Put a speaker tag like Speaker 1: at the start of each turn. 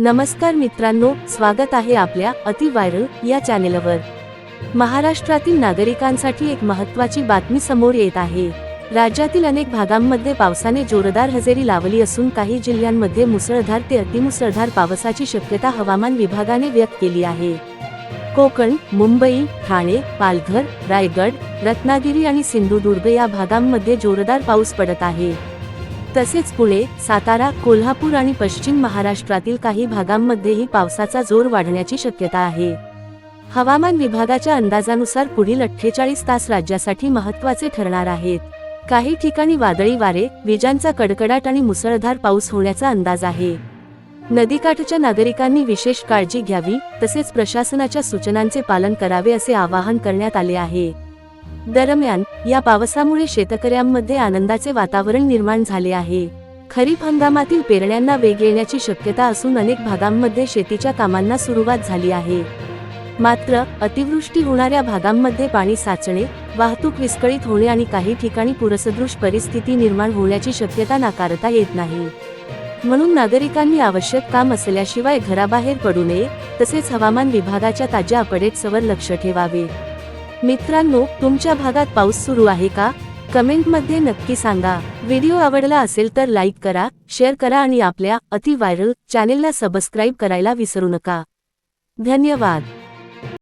Speaker 1: नमस्कार मित्रांनो, स्वागत आहे आपल्या अति व्हायरल या चॅनेलवर। महाराष्ट्रातील नागरिकांसाठी एक महत्त्वाची बातमी समोर येत आहे। राज्यातील अनेक भागांमध्ये पावसाने जोरदार हजेरी लावली असून काही जिल्ह्यांमध्ये मुसळधार ते अतिमुसळधार पावसाची शक्यता हवामान विभागाने व्यक्त केली आहे। कोकण, मुंबई, ठाणे, पालघर, रायगड, रत्नागिरी आणि सिंधुदुर्ग या भागांमध्ये जोरदार पाऊस पडत आहे। तसेच पुणे, सातारा, कोल्हापूर आणि पश्चिम महाराष्ट्रातील काही भागांमध्येही पावसाचा जोर वाढण्याची शक्यता आहे। हवामान विभागाच्या अंदाजानुसार पुढील 48 तास राज्यासाठी महत्त्वाचे ठरणार आहेत। काही ठिकाणी वादळी वारे, विजांचा कडकडाट आणि मुसळधार पाऊस होण्याचा अंदाज आहे। नदीकाठच्या नागरिकांनी विशेष काळजी घ्यावी, तसेच प्रशासनाच्या सूचनांचे पालन करावे असे आवाहन करण्यात आले आहे। दरम्यान, या पावसामुळे शेतकऱ्यांमध्ये आनंदाचे वातावरण निर्माण झाले आहे। खरीप हंगामातील पेरण्यांना वेग येण्याची शक्यता असून अनेक भागांमध्ये शेतीच्या कामांना सुरुवात झाली आहे। मात्र, अतिवृष्टी होणाऱ्या भागांमध्ये पाणी साचणे, वाहतूक विस्कळीत होणे आणि काही ठिकाणी पूरसदृश परिस्थिती निर्माण होण्याची शक्यता नाकारता येत नाही। म्हणून नागरिकांनी आवश्यक काम असल्याशिवाय घराबाहेर पडू नये, तसेच हवामान विभागाच्या ताज्या अपडेट्सवर लक्ष ठेवावे। मित्रांनो, तुमच्या भागात पाऊस सुरू आहे का? कमेंटमध्ये नक्की सांगा। व्हिडिओ आवडला असेल तर लाईक करा, शेअर करा आणि आपल्या अति व्हायरल चॅनेलला सबस्क्राईब करायला विसरू नका। धन्यवाद।